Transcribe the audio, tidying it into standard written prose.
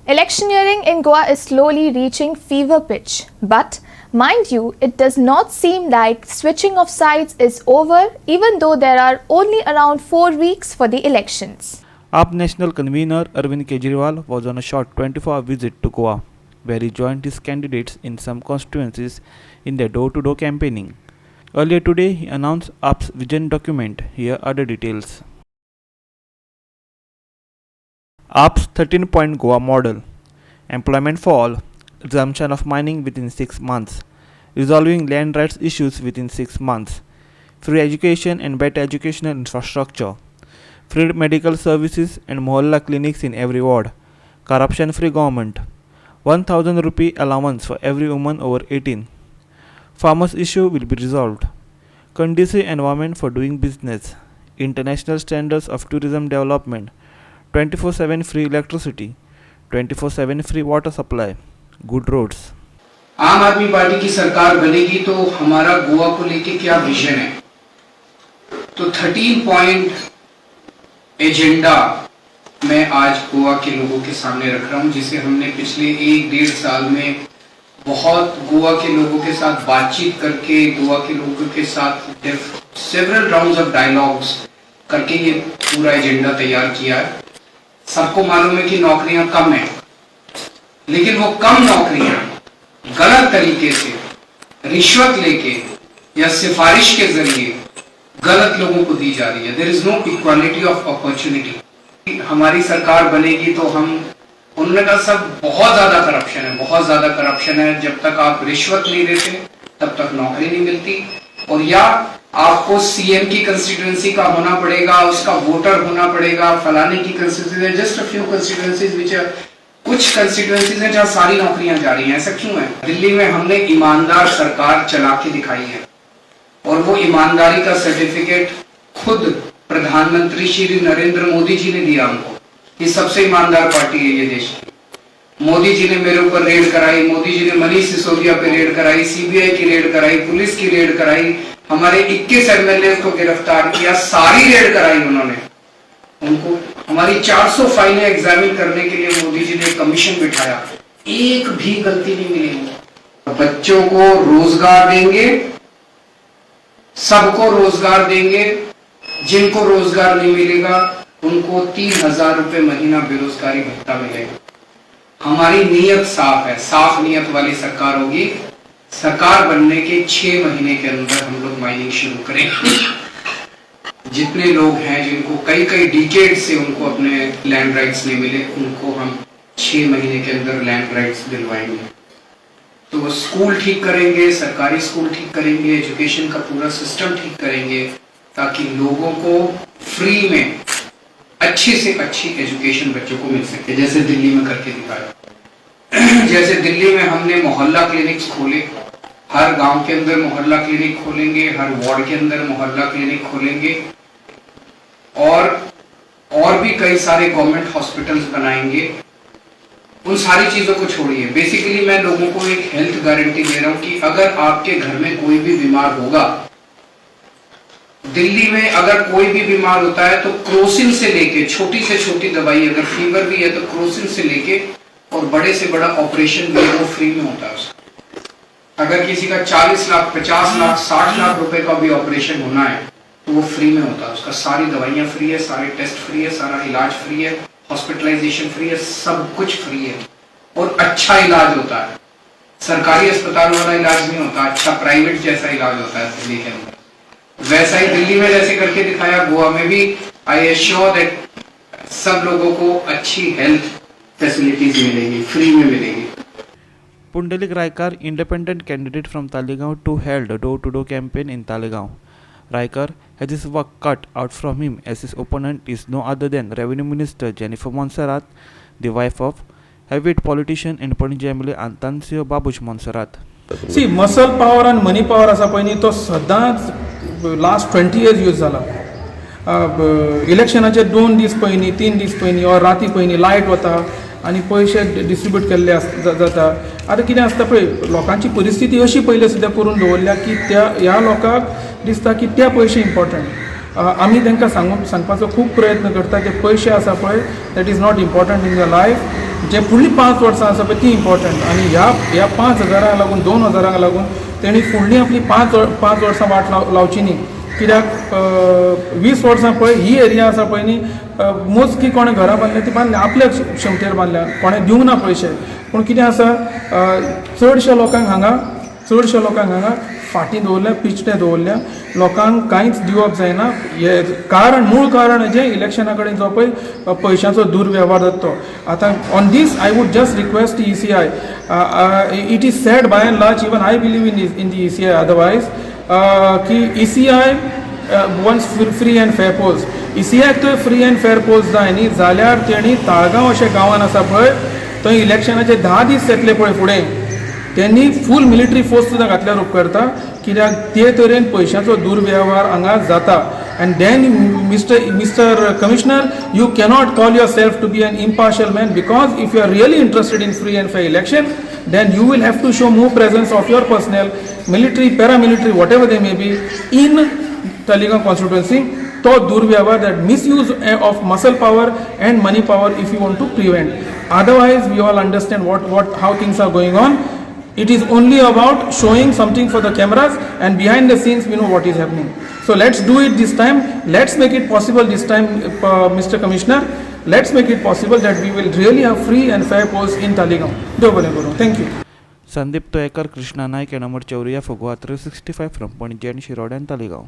Electioneering in Goa is slowly reaching fever pitch, but mind you, it does not seem like switching of sides is over, even though there are only around 4 weeks for the elections. AAP National Convener Arvind Kejriwal was on a short 24-hour visit to Goa, where he joined his candidates in some constituencies in their door-to-door campaigning. Earlier today, he announced AAP's vision document. Here are the details. AAP's 13-point Goa model: employment for all, resumption of mining within 6 months, resolving land rights issues within 6 months, free education and better educational infrastructure, free medical services and mohalla clinics in every ward, corruption-free government, 1,000 rupee allowance for every woman over 18. Farmers' issue will be resolved. Conducive environment for doing business, international standards of tourism development, 24/7 free electricity, 24/7 free water supply, good roads. आम आदमी party की सरकार बनेगी तो हमारा गोवा को लेके क्या विजन है? तो 13 पॉइंट एजेंडा मैं आज गोवा के लोगों के सामने रख रहा हूं, जिसे हमने पिछले 1-1.5 साल में बहुत गोवा के लोगों के साथ बातचीत करके, गोवा के लोगों के साथ सेवरल राउंड्स ऑफ डायलॉग्स करके ये पूरा एजेंडा तैयार किया है। सबको मालूम है कि नौकरियां कम है, लेकिन वो कम नौकरियां गलत तरीके से रिश्वत लेके या सिफारिश के जरिए गलत लोगों को दी जा रही है। There is no equality of opportunity. हमारी सरकार बनेगी तो हम, उन्होंने कहा सब बहुत ज्यादा करप्शन है, बहुत ज्यादा करप्शन है, जब तक आप रिश्वत नहीं देते तब तक नौकरी नहीं मिलती, और या आपको सीएम की कंस्टिट्यूएंसी का होना पड़ेगा, उसका वोटर होना पड़ेगा, फलाने की constituency. Just a few constituencies which are, कुछ कंस्टिट्यूएंसीज हैं जहां सारी नौकरियां जा रही हैं। ऐसा क्यों है? दिल्ली में हमने ईमानदार सरकार चला के दिखाई है, और वो ईमानदारी का सर्टिफिकेट खुद प्रधानमंत्री श्री नरेंद्र मोदी जी ने दिया हमको। ये सबसे ईमानदार पार्टी है ये देश की। मोदी जी ने मेरे ऊपर रेड कराई, मोदी जी ने मनीष सिसोदिया पे रेड कराई, सीबीआई की रेड कराई, पुलिस की रेड कराई, हमारे 21 एमएलए को गिरफ्तार किया, सारी रेड कराई उन्होंने। उनको हमारी 400 फाइलें एग्जामिन करने के लिए मोदी जी ने कमीशन बिठाया, एक भी गलती नहीं मिली। बच्चों को रोजगार देंगे, सबको रोजगार देंगे, जिनको रोजगार नहीं मिलेगा उनको 3,000 रुपए महीना बेरोजगारी भत्ता मिलेगा। हमारी नीयत साफ है, साफ नीयत वाली सरकार होगी। सरकार बनने के 6 महीने के अंदर हम लोग माइनिंग शुरू करेंगे। जितने लोग हैं जिनको कई डिकेड से उनको अपने लैंड राइट्स नहीं मिले, उनको हम 6 महीने के अंदर लैंड राइट्स दिलवाएंगे। तो स्कूल ठीक करेंगे, सरकारी स्कूल ठीक करेंगे, एजुकेशन का पूरा सिस्टम ठीक करेंगे, ताकि लोगों को फ्री में अच्छी से अच्छी एजुकेशन बच्चों को मिल सके, जैसे दिल्ली में करके दिखाया। जैसे दिल्ली में हमने मोहल्ला क्लिनिक्स खोले, हर गांव के अंदर मोहल्ला क्लिनिक खोलेंगे, हर वार्ड के अंदर मोहल्ला क्लिनिक खोलेंगे, और भी कई सारे गवर्नमेंट हॉस्पिटल्स बनाएंगे। उन सारी चीजों को छोड़िए, बेसिकली मैं लोगों को एक हेल्थ गारंटी दे रहा हूं कि अगर आपके घर में कोई भी बीमार होगा, दिल्ली में अगर कोई भी बीमार होता है तो क्रोसिन से लेके, छोटी से छोटी दवाई, अगर फीवर भी है तो क्रोसिन से लेके और बड़े से बड़ा ऑपरेशन भी वो फ्री में होता है उसका। अगर किसी का 40 लाख, 50 लाख, 60 लाख रुपए का भी ऑपरेशन होना है तो वो फ्री में होता है उसका। सारी दवाइयां फ्री है, सारे टेस्ट फ्री है, सारा इलाज फ्री है, हॉस्पिटलाइजेशन फ्री है, सब कुछ फ्री है, और अच्छा इलाज होता है। सरकारी अस्पताल वाला इलाज नहीं होता, अच्छा प्राइवेट जैसा इलाज होता है दिल्ली के अंदर। वैसा ही दिल्ली में जैसे करके दिखाया, गोवा में भी आई एश्योर दैट सब लोगों को अच्छी हेल्थ फैसिलिटीज मिलेगी, फ्री में मिलेगी। Pundalik Raikar, independent candidate from Talegaon, too held a door-to-door campaign in Talegaon. Raikar has his work cut out from him, as his opponent is no other than Revenue Minister Jennifer Monserrat, the wife of heavyweight politician and Pandi MLA Antansio Babush Monserrat. See, muscle power and money power असा पयनी तो सदांच last 20 years use जाला। इलेक्शनाचे 2 दीस पयनी, 3 दीस पयनी और राती पयनी light वता आनी पयशे distribute केल्ले जाता। आतां कितें आसता पळय, लोकांची परिस्थिती अशी पयले सुद्दां करून दवरल्या की ह्या लोकांक दिसता की ते पयशे इम्पॉर्टंट। आमी तांकां सांगपाचो खूब प्रयत्न करता, ते पयशे आसा पळय that is not important in the life. जे फुडलीं 5 वर्सां आसा पळय ती इम्पॉर्टंट आनी ह्या 5,000 लागून 2,000 लागून तेणी फुडलीं आपली 5 वर्सां वाट लावची न्ही कित्याक 20 वर्सां पळय ही एरिया आसा पळय न्ही मोजकी कोणें घरां बांदल्या ती बांदल्या आपल्या क्षमतेर बांदल्या कोणें दिवंक ना पयशे पूण कितें आसा चडशा लोकांक हांगा फाटीं दवरल्या पिचटें दवरल्या लोकांक कांयच दिवप जायना हे मूळ कारण हेजें इलेक्शना कडेन जो पळय पयशांचो दुर्वेव्हार जाता तो आतां on this I would just request ECI it is sad by and large even I believe in the ECI otherwise की ECI wants free and fair post ECI तर फ्री एंड फेर पोस्ट जाय न्ही जाल्यार तेणी ताळगांव अशें गांवान आसा पळय थंय इलेक्शनाचे 10 दीस येतले पळय फुडें त्यांनी फूल मिलिटरी फोर्स सुद्दां घातल्यार उपकारता कित्याक ते तरेन पयशांचो दुर्वेव्हार हांगा जाता and then mister commissioner you cannot call yourself to be an impartial man because if you are really interested in free and fair election then you will have to show more presence of your personnel, military, paramilitary, whatever they may be, in Talegaon constituency. तो दुर्व्यवहार, that misuse of muscle power and money power, if you want to prevent. Otherwise, we all understand how things are going on. It is only about showing something for the cameras, and behind the scenes, we know what is happening. So let's do it this time. Let's make it possible this time, Mr. Commissioner. Let's make it possible that we will really have free and fair polls in Talegaon. Thank you. Sandeep तोयेकर, Krishna Nayak, Number Chauria, Fogua 365 from Pondicherry, Shirod and Talegaon.